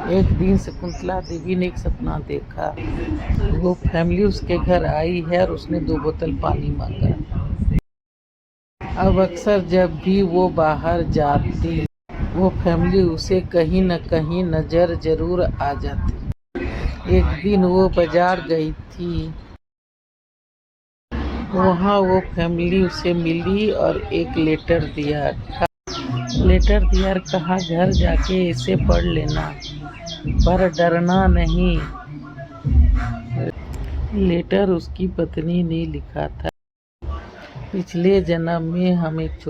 एक दिन शकुंतला देवी ने एक सपना देखा। वो फैमिली उसके घर आई है और उसने 2 बोतल पानी मांगा। अब अक्सर जब भी वो बाहर जाती, वो फैमिली उसे कहीं न कहीं नजर जरूर आ जाती। एक दिन वो बाजार गई थी। वहाँ वो फैमिली उसे मिली और एक लेटर दिया। और कहा घर जाके इसे पढ़ लेना, पर डरना नहीं। लेटर उसकी पत्नी ने लिखा था, पिछले जन्म में हम एक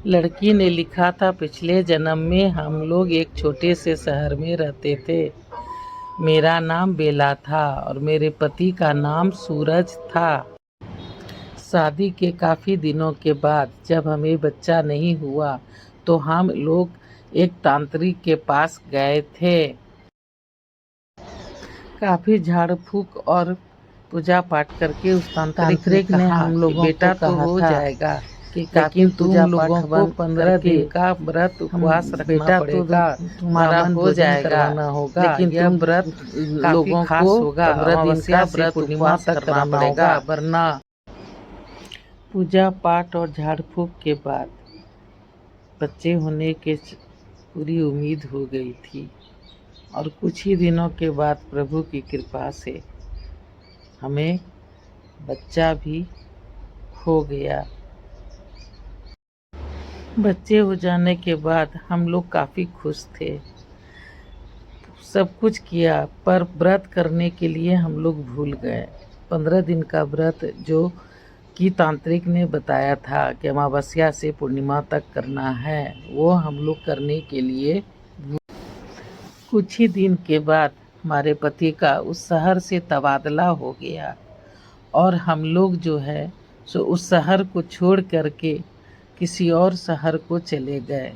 लड़की ने लिखा था, पिछले जन्म में हम लोग एक छोटे से शहर में रहते थे। मेरा नाम बेला था और मेरे पति का नाम सूरज था। शादी के काफ़ी दिनों के बाद जब हमें बच्चा नहीं हुआ तो हम लोग एक तांत्रिक के पास गए थे। काफ़ी झाड़ फूक और पूजा पाठ करके उस तांत्रिक ने हम लोगों बेटा तो हो जाएगा, लेकिन तुम लोगों को 15 दिन का व्रत उपवास रखना पड़ेगा। तुम्हारा हो जाएगा होगा, लेकिन यह व्रत लोगों को 15 दिन का व्रत उपवास करना पड़ेगा, वरना। पूजा पाठ और झाड़ फूक के बाद बच्चे होने के पूरी उम्मीद हो गई थी और कुछ ही दिनों के बाद प्रभु की कृपा से हमें बच्चा भी हो गया। बच्चे हो जाने के बाद हम लोग काफ़ी खुश थे। सब कुछ किया, पर व्रत करने के लिए हम लोग भूल गए। 15 दिन का व्रत जो कि तांत्रिक ने बताया था कि अमावस्या से पूर्णिमा तक करना है, वो हम लोग करने के लिए कुछ ही दिन के बाद हमारे पति का उस शहर से तबादला हो गया और हम लोग जो है सो उस शहर को छोड़ करके किसी और शहर को चले गए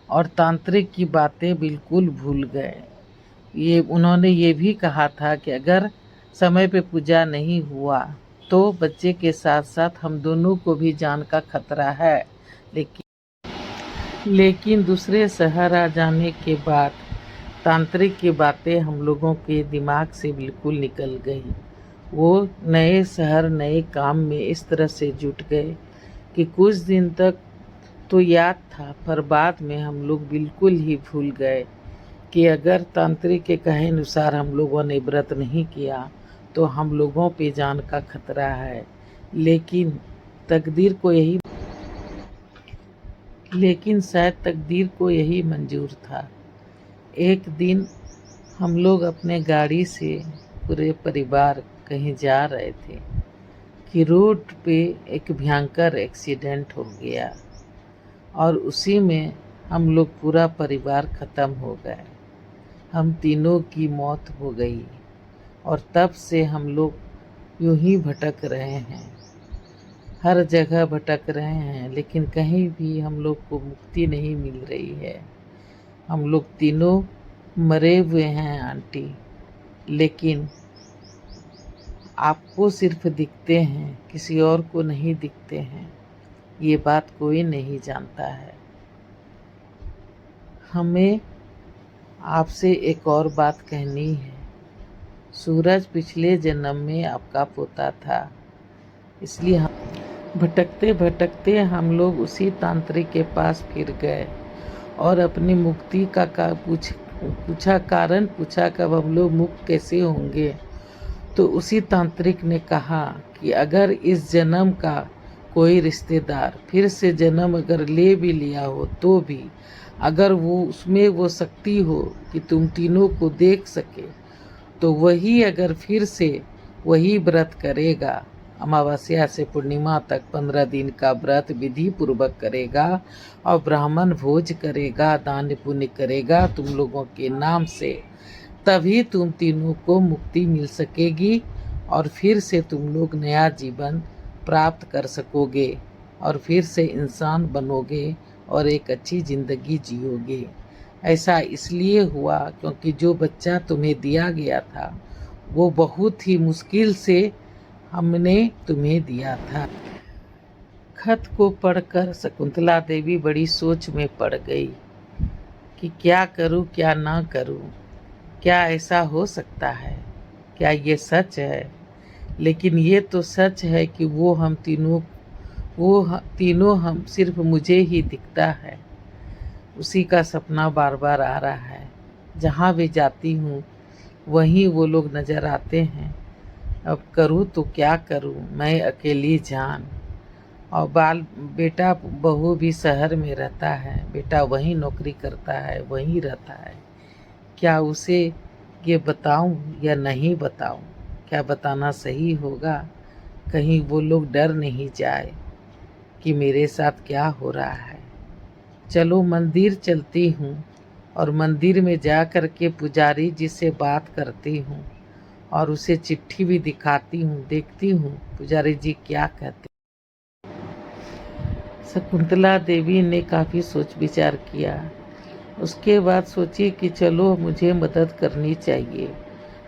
और तांत्रिक की बातें बिल्कुल भूल गए। उन्होंने ये भी कहा था कि अगर समय पे पूजा नहीं हुआ तो बच्चे के साथ साथ हम दोनों को भी जान का खतरा है। लेकिन दूसरे शहर आ जाने के बाद तांत्रिक की बातें हम लोगों के दिमाग से बिल्कुल निकल गई। वो नए शहर नए काम में इस तरह से जुट गए कि कुछ दिन तक तो याद था, पर बाद में हम लोग बिल्कुल ही भूल गए कि अगर तांत्रिक के कहे अनुसार हम लोगों ने व्रत नहीं किया तो हम लोगों पे जान का खतरा है। लेकिन शायद तकदीर को यही मंजूर था। एक दिन हम लोग अपने गाड़ी से पूरे परिवार कहीं जा रहे थे कि रोड पे एक भयंकर एक्सीडेंट हो गया और उसी में हम लोग पूरा परिवार ख़त्म हो गए। हम तीनों की मौत हो गई और तब से हम लोग यूं ही भटक रहे हैं, हर जगह भटक रहे हैं, लेकिन कहीं भी हम लोग को मुक्ति नहीं मिल रही है। हम लोग तीनों मरे हुए हैं आंटी, लेकिन आपको सिर्फ दिखते हैं, किसी और को नहीं दिखते हैं। ये बात कोई नहीं जानता है। हमें आपसे एक और बात कहनी है। सूरज पिछले जन्म में आपका पोता था, इसलिए हम भटकते भटकते हम लोग उसी तांत्रिक के पास फिर गए और अपनी मुक्ति का कारण पूछा कब हम लोग मुक्त कैसे होंगे। तो उसी तांत्रिक ने कहा कि अगर इस जन्म का कोई रिश्तेदार फिर से जन्म अगर ले भी लिया हो तो भी अगर वो उसमें वो शक्ति हो कि तुम तीनों को देख सके, तो वही अगर फिर से वही व्रत करेगा, अमावस्या से पूर्णिमा तक 15 दिन का व्रत विधि पूर्वक करेगा और ब्राह्मण भोज करेगा, दान पुण्य करेगा तुम लोगों के नाम से, तभी तुम तीनों को मुक्ति मिल सकेगी और फिर से तुम लोग नया जीवन प्राप्त कर सकोगे और फिर से इंसान बनोगे और एक अच्छी ज़िंदगी जियोगे। ऐसा इसलिए हुआ क्योंकि जो बच्चा तुम्हें दिया गया था वो बहुत ही मुश्किल से हमने तुम्हें दिया था। खत को पढ़कर शकुंतला देवी बड़ी सोच में पड़ गई कि क्या करूं क्या ना करूं, क्या ऐसा हो सकता है, क्या ये सच है। लेकिन ये तो सच है कि तीनों हम सिर्फ मुझे ही दिखता है। उसी का सपना बार बार आ रहा है। जहाँ भी जाती हूँ वहीं वो लोग नज़र आते हैं। अब करूँ तो क्या करूँ, मैं अकेली जान। और बेटा बहू भी शहर में रहता है। बेटा वहीं नौकरी करता है, वहीं रहता है। क्या उसे ये बताऊं या नहीं बताऊं? क्या बताना सही होगा? कहीं वो लोग डर नहीं जाए कि मेरे साथ क्या हो रहा है। चलो मंदिर चलती हूँ और मंदिर में जा कर के पुजारी जी से बात करती हूँ और उसे चिट्ठी भी दिखाती हूँ, देखती हूँ पुजारी जी क्या कहते। शकुंतला देवी ने काफ़ी सोच विचार किया। उसके बाद सोची कि चलो मुझे मदद करनी चाहिए।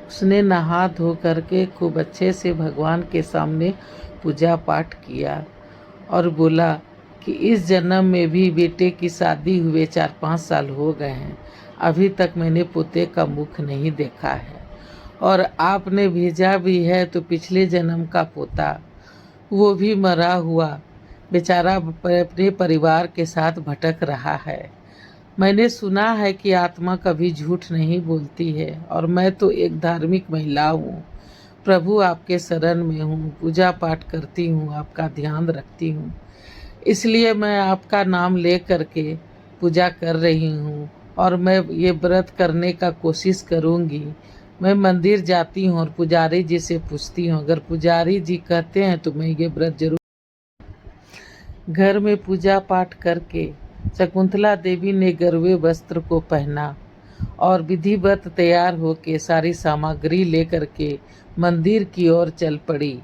उसने नहा धो करके खूब अच्छे से भगवान के सामने पूजा पाठ किया और बोला कि इस जन्म में भी बेटे की शादी हुए 4-5 साल हो गए हैं, अभी तक मैंने पोते का मुख नहीं देखा है। और आपने भेजा भी है तो पिछले जन्म का पोता, वो भी मरा हुआ बेचारा अपने परिवार के साथ भटक रहा है। मैंने सुना है कि आत्मा कभी झूठ नहीं बोलती है और मैं तो एक धार्मिक महिला हूँ। प्रभु आपके शरण में हूँ, पूजा पाठ करती हूँ, आपका ध्यान रखती हूँ, इसलिए मैं आपका नाम ले करके पूजा कर रही हूँ और मैं ये व्रत करने का कोशिश करूँगी। मैं मंदिर जाती हूँ और पुजारी जी से पूछती हूँ, अगर पुजारी जी कहते हैं तो मैं ये व्रत जरूर। घर में पूजा पाठ करके शकुंतला देवी ने गरवे वस्त्र को पहना और विधिवत तैयार होकर सारी सामग्री लेकर के मंदिर की ओर चल पड़ी।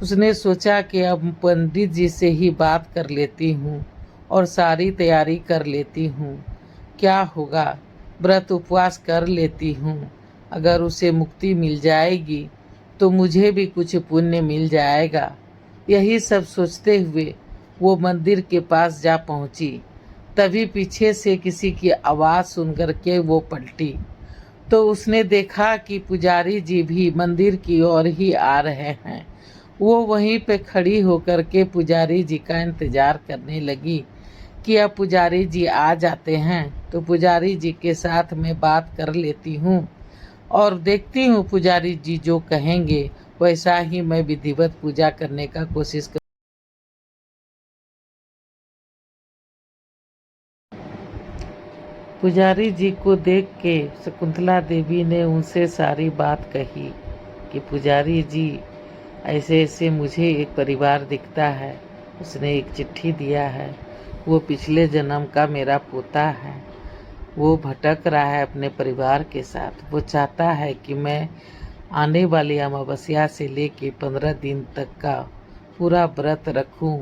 उसने सोचा कि अब पंडित जी से ही बात कर लेती हूँ और सारी तैयारी कर लेती हूँ। क्या होगा, व्रत उपवास कर लेती हूँ। अगर उसे मुक्ति मिल जाएगी तो मुझे भी कुछ पुण्य मिल जाएगा। यही सब सोचते हुए वो मंदिर के पास जा पहुँची। तभी पीछे से किसी की आवाज़ सुनकर के वो पलटी तो उसने देखा कि पुजारी जी भी मंदिर की ओर ही आ रहे हैं। वो वहीं पे खड़ी होकर के पुजारी जी का इंतज़ार करने लगी कि अब पुजारी जी आ जाते हैं तो पुजारी जी के साथ मैं बात कर लेती हूँ और देखती हूँ पुजारी जी जो कहेंगे वैसा ही मैं विधिवत पूजा करने का कोशिश कर। पुजारी जी को देख के शकुंतला देवी ने उनसे सारी बात कही कि पुजारी जी ऐसे ऐसे मुझे एक परिवार दिखता है, उसने एक चिट्ठी दिया है, वो पिछले जन्म का मेरा पोता है, वो भटक रहा है अपने परिवार के साथ। वो चाहता है कि मैं आने वाली अमावस्या से लेके 15 दिन तक का पूरा व्रत रखूं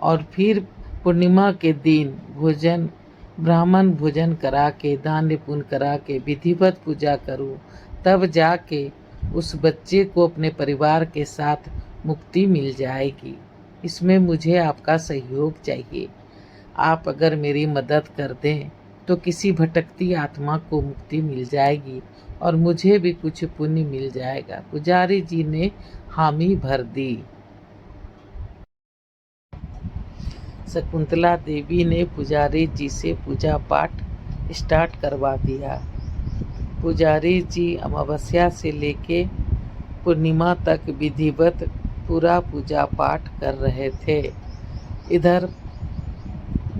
और फिर पूर्णिमा के दिन ब्राह्मण भोजन करा के दान पुण्य करा के विधिवत पूजा करूं, तब जाके उस बच्चे को अपने परिवार के साथ मुक्ति मिल जाएगी। इसमें मुझे आपका सहयोग चाहिए। आप अगर मेरी मदद कर दें तो किसी भटकती आत्मा को मुक्ति मिल जाएगी और मुझे भी कुछ पुण्य मिल जाएगा। पुजारी जी ने हामी भर दी। शकुंतला देवी ने पुजारी जी से पूजा पाठ स्टार्ट करवा दिया। पुजारी जी अमावस्या से लेके पूर्णिमा तक विधिवत पूरा पूजा पाठ कर रहे थे। इधर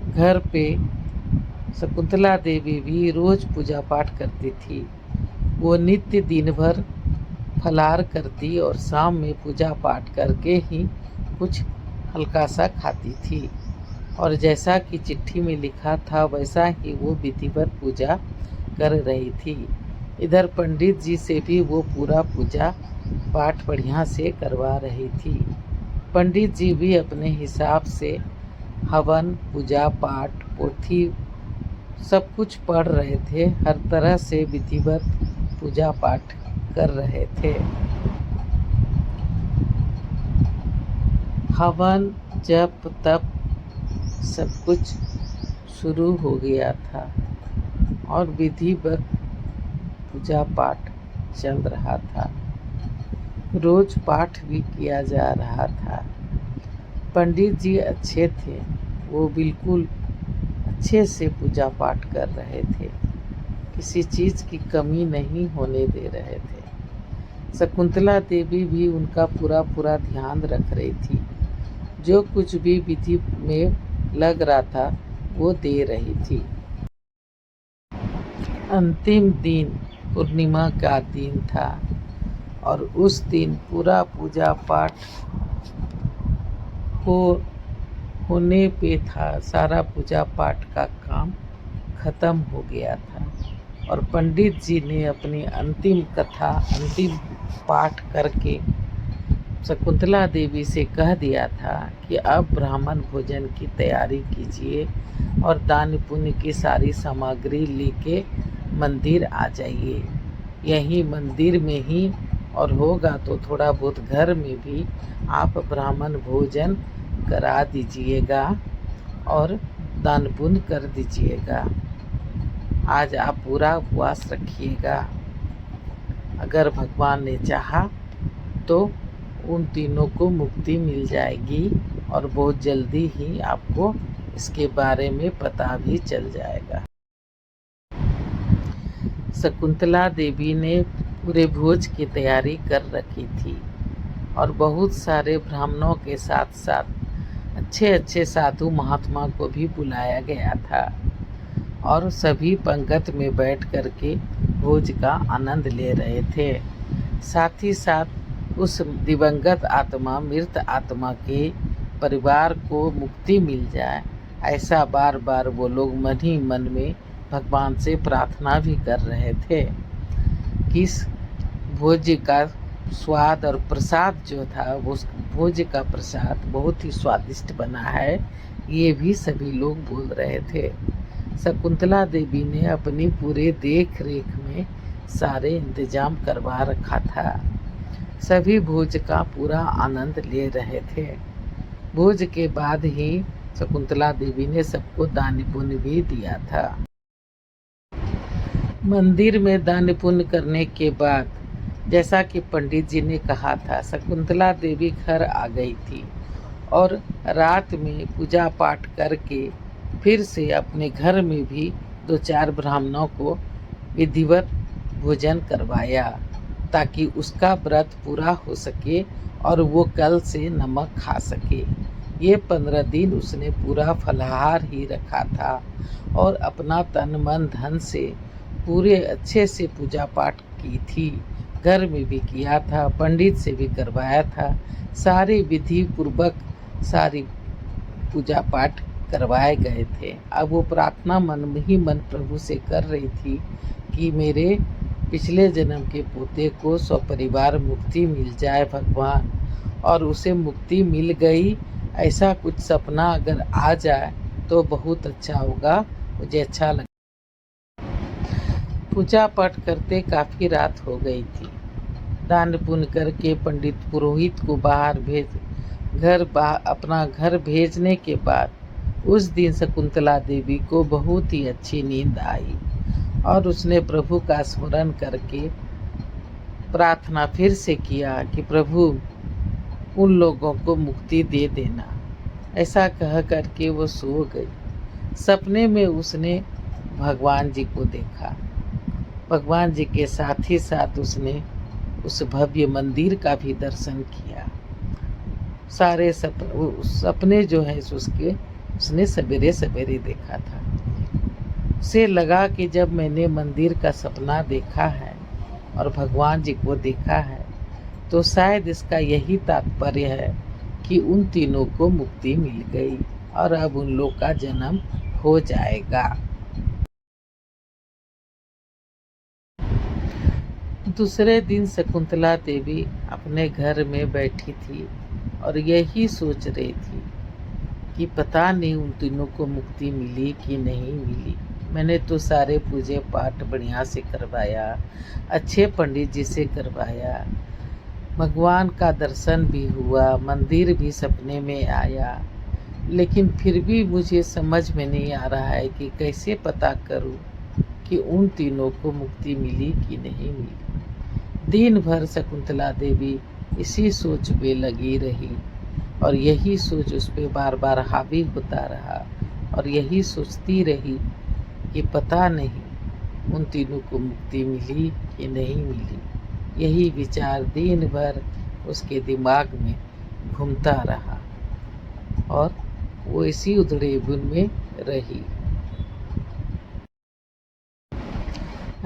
घर पे शकुंतला देवी भी रोज पूजा पाठ करती थी। वो नित्य दिन भर फलाहार करती और शाम में पूजा पाठ करके ही कुछ हल्का सा खाती थी और जैसा कि चिट्ठी में लिखा था वैसा ही वो विधिवत पूजा कर रही थी। इधर पंडित जी से भी वो पूरा पूजा पाठ बढ़िया से करवा रही थी। पंडित जी भी अपने हिसाब से हवन पूजा पाठ पोथी सब कुछ पढ़ रहे थे, हर तरह से विधिवत पूजा पाठ कर रहे थे। हवन जप तप सब कुछ शुरू हो गया था। और विधिवत पूजा पाठ चल रहा था। रोज पाठ भी किया जा रहा था। पंडित जी अच्छे थे, वो बिल्कुल अच्छे से पूजा पाठ कर रहे थे, किसी चीज़ की कमी नहीं होने दे रहे थे। शकुंतला देवी भी उनका पूरा पूरा ध्यान रख रही थी। जो कुछ भी विधि में लग रहा था वो दे रही थी। अंतिम दिन पूर्णिमा का दिन था और उस दिन पूरा पूजा पाठ होने पे था। सारा पूजा पाठ का काम खत्म हो गया था और पंडित जी ने अपनी अंतिम कथा, अंतिम पाठ करके शकुंतला देवी से कह दिया था कि अब ब्राह्मण भोजन की तैयारी कीजिए और दान पुण्य की सारी सामग्री लेके मंदिर आ जाइए। यहीं मंदिर में ही और होगा तो थोड़ा बहुत घर में भी आप ब्राह्मण भोजन करा दीजिएगा और दान पुण्य कर दीजिएगा। आज आप पूरा उपवास रखिएगा। अगर भगवान ने चाहा तो उन तीनों को मुक्ति मिल जाएगी और बहुत जल्दी ही आपको इसके बारे में पता भी चल जाएगा। शकुंतला देवी ने पूरे भोज की तैयारी कर रखी थी और बहुत सारे ब्राह्मणों के साथ साथ अच्छे अच्छे साधु महात्मा को भी बुलाया गया था और सभी पंगत में बैठ कर के भोज का आनंद ले रहे थे। साथ ही साथ उस दिवंगत आत्मा, मृत आत्मा के परिवार को मुक्ति मिल जाए, ऐसा बार बार वो लोग मन ही मन में भगवान से प्रार्थना भी कर रहे थे। किस भोज का स्वाद और प्रसाद जो था, वो भोज का प्रसाद बहुत ही स्वादिष्ट बना है, ये भी सभी लोग बोल रहे थे। शकुंतला देवी ने अपनी पूरे देख रेख में सारे इंतजाम करवा रखा था। सभी भोज का पूरा आनंद ले रहे थे। भोज के बाद ही शकुंतला देवी ने सबको दान पुण्य भी दिया था। मंदिर में दान पुण्य करने के बाद, जैसा कि पंडित जी ने कहा था, शकुंतला देवी घर आ गई थी और रात में पूजा पाठ करके फिर से अपने घर में भी 2-4 ब्राह्मणों को विधिवत भोजन करवाया ताकि उसका व्रत पूरा हो सके और वो कल से नमक खा सके। ये 15 दिन उसने पूरा फलाहार ही रखा था और अपना तन मन धन से पूरे अच्छे से पूजा पाठ की थी। घर में भी किया था, पंडित से भी करवाया था, सारे विधि पूर्वक सारी पूजा पाठ करवाए गए थे। अब वो प्रार्थना मन ही मन प्रभु से कर रही थी कि मेरे पिछले जन्म के पोते को सपरिवार मुक्ति मिल जाए भगवान, और उसे मुक्ति मिल गई। ऐसा कुछ सपना अगर आ जाए तो बहुत अच्छा होगा, मुझे अच्छा लगा। पूजा पाठ करते काफ़ी रात हो गई थी। दान पुण्य करके पंडित पुरोहित को अपना घर भेजने के बाद उस दिन शकुंतला देवी को बहुत ही अच्छी नींद आई और उसने प्रभु का स्मरण करके प्रार्थना फिर से किया कि प्रभु उन लोगों को मुक्ति दे देना। ऐसा कह करके वो सो गई। सपने में उसने भगवान जी को देखा। भगवान जी के साथ ही साथ उसने उस भव्य मंदिर का भी दर्शन किया। सारे सपने जो है उसने सवेरे सवेरे देखा था। उसे लगा कि जब मैंने मंदिर का सपना देखा है और भगवान जी को देखा है तो शायद इसका यही तात्पर्य है कि उन तीनों को मुक्ति मिल गई और अब उन लोग का जन्म हो जाएगा। दूसरे दिन शकुंतला देवी अपने घर में बैठी थी और यही सोच रही थी कि पता नहीं उन तीनों को मुक्ति मिली कि नहीं मिली। मैंने तो सारे पूजे पाठ बढ़िया से करवाया, अच्छे पंडित जी से करवाया, भगवान का दर्शन भी हुआ, मंदिर भी सपने में आया, लेकिन फिर भी मुझे समझ में नहीं आ रहा है कि कैसे पता करूं कि उन तीनों को मुक्ति मिली कि नहीं मिली। दिन भर शकुंतला देवी इसी सोच में लगी रही और यही सोच उस पर बार बार हावी होता रहा और यही सोचती रही कि पता नहीं उन तीनों को मुक्ति मिली कि नहीं मिली। यही विचार दिन भर उसके दिमाग में घूमता रहा और वो इसी उधड़े बुन में रही।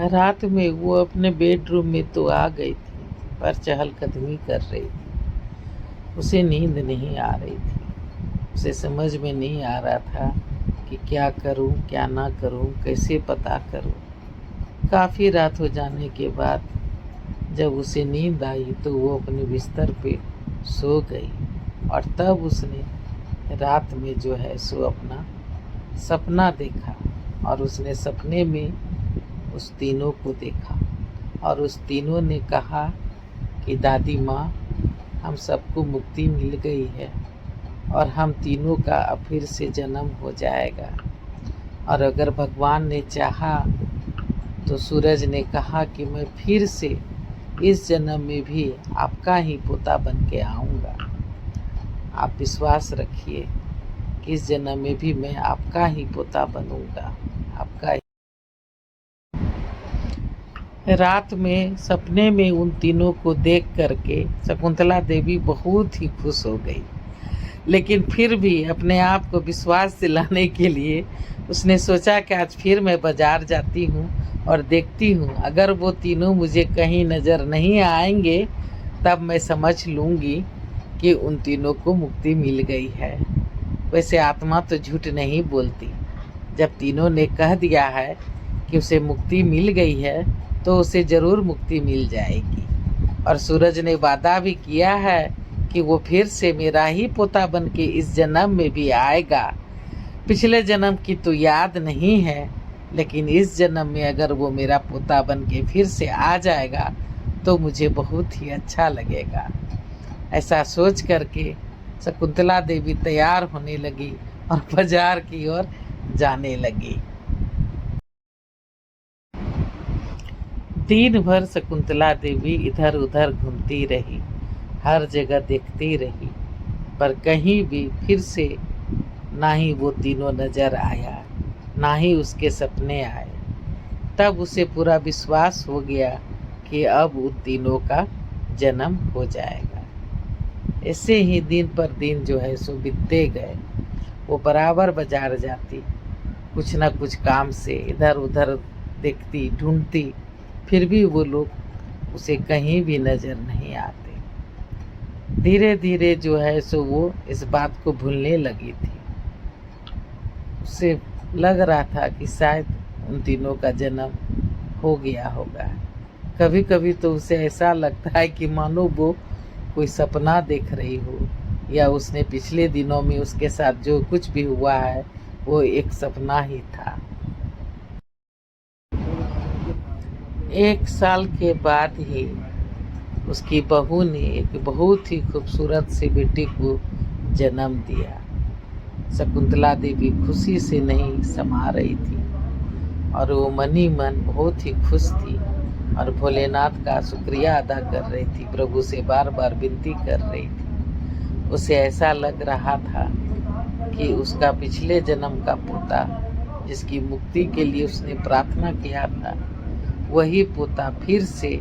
रात में वो अपने बेडरूम में तो आ गई थी, पर चहलकदमी कर रही थी। उसे नींद नहीं आ रही थी। उसे समझ में नहीं आ रहा था कि क्या करूं, क्या ना करूं, कैसे पता करूं। काफ़ी रात हो जाने के बाद जब उसे नींद आई तो वो अपने बिस्तर पे सो गई और तब उसने रात में जो है सो अपना सपना देखा और उसने सपने में उस तीनों को देखा और उस तीनों ने कहा कि दादी माँ, हम सबको मुक्ति मिल गई है और हम तीनों का अब फिर से जन्म हो जाएगा। और अगर भगवान ने चाहा तो सूरज ने कहा कि मैं फिर से इस जन्म में भी आपका ही पोता बन के आऊँगा। आप विश्वास रखिए कि इस जन्म में भी मैं आपका ही पोता बनूँगा, आपका ही। रात में सपने में उन तीनों को देख करके शकुंतला देवी बहुत ही खुश हो गई, लेकिन फिर भी अपने आप को विश्वास दिलाने के लिए उसने सोचा कि आज फिर मैं बाज़ार जाती हूँ और देखती हूँ, अगर वो तीनों मुझे कहीं नज़र नहीं आएंगे तब मैं समझ लूँगी कि उन तीनों को मुक्ति मिल गई है। वैसे आत्मा तो झूठ नहीं बोलती। जब तीनों ने कह दिया है कि उसे मुक्ति मिल गई है तो उसे ज़रूर मुक्ति मिल जाएगी। और सूरज ने वादा भी किया है कि वो फिर से मेरा ही पोता बन के इस जन्म में भी आएगा। पिछले जन्म की तो याद नहीं है, लेकिन इस जन्म में अगर वो मेरा पोता बन के फिर से आ जाएगा तो मुझे बहुत ही अच्छा लगेगा। ऐसा सोच करके शकुंतला देवी तैयार होने लगी और बाजार की ओर जाने लगी। दिन भर शकुंतला देवी इधर उधर घूमती रही, हर जगह देखती रही, पर कहीं भी फिर से ना ही वो तीनों नजर आया, ना ही उसके सपने आए। तब उसे पूरा विश्वास हो गया कि अब उन तीनों का जन्म हो जाएगा। ऐसे ही दिन पर दिन जो है सो बीतते गए। वो बराबर बाजार जाती, कुछ ना कुछ काम से इधर उधर देखती, ढूंढती, फिर भी वो लोग उसे कहीं भी नज़र नहीं आते। धीरे धीरे जो है सो वो इस बात को भूलने लगी थी। उसे लग रहा था कि शायद उन तीनों का जन्म हो गया होगा। कभी कभी तो उसे ऐसा लगता है कि मानो वो कोई सपना देख रही हो, या उसने पिछले दिनों में उसके साथ जो कुछ भी हुआ है वो एक सपना ही था। 1 साल के बाद ही उसकी बहू ने एक बहुत ही खूबसूरत सी बेटी को जन्म दिया। शकुंतला देवी खुशी से नहीं समा रही थी और वो मनी मन बहुत ही खुश थी और भोलेनाथ का शुक्रिया अदा कर रही थी, प्रभु से बार बार विनती कर रही थी। उसे ऐसा लग रहा था कि उसका पिछले जन्म का पोता, जिसकी मुक्ति के लिए उसने प्रार्थना किया था, वही पोता फिर से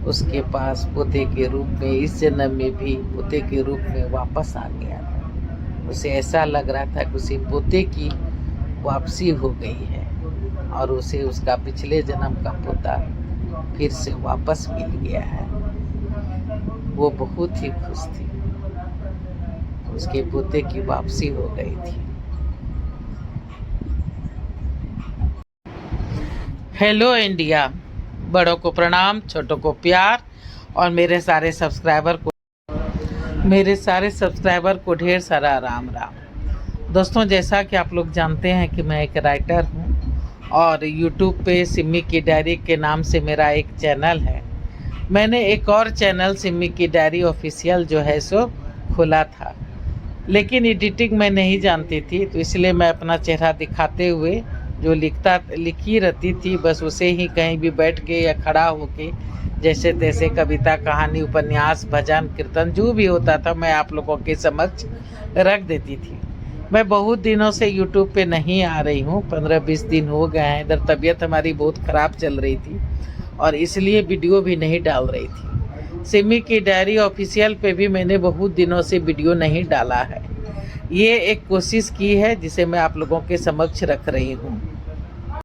उसके पास पोते के रूप में इस जन्म में भी पोते के रूप में वापस आ गया था। उसे ऐसा लग रहा था कि उसे पोते की वापसी हो गई है और उसे उसका पिछले जन्म का पोता फिर से वापस मिल गया है। वो बहुत ही खुश थी, उसके पोते की वापसी हो गई थी। हेलो इंडिया, बड़ों को प्रणाम, छोटों को प्यार और मेरे सारे सब्सक्राइबर को ढेर सारा राम राम। दोस्तों, जैसा कि आप लोग जानते हैं कि मैं एक राइटर हूं और यूट्यूब पे सिम्मी की डायरी के नाम से मेरा एक चैनल है। मैंने एक और चैनल सिम्मी की डायरी ऑफिशियल जो है सो खोला था, लेकिन एडिटिंग मैं नहीं जानती थी, तो इसलिए मैं अपना चेहरा दिखाते हुए जो लिखी रहती थी बस उसे ही कहीं भी बैठ के या खड़ा होके जैसे तैसे कविता, कहानी, उपन्यास, भजन, कीर्तन जो भी होता था मैं आप लोगों के समक्ष रख देती थी। मैं बहुत दिनों से यूट्यूब पे नहीं आ रही हूँ, 15-20 दिन हो गए हैं। इधर तबीयत हमारी बहुत ख़राब चल रही थी और इसलिए वीडियो भी नहीं डाल रही थी। सिमी की डायरी ऑफिशियल पे भी मैंने बहुत दिनों से वीडियो नहीं डाला है। ये एक कोशिश की है जिसे मैं आप लोगों के समक्ष रख रही हूँ।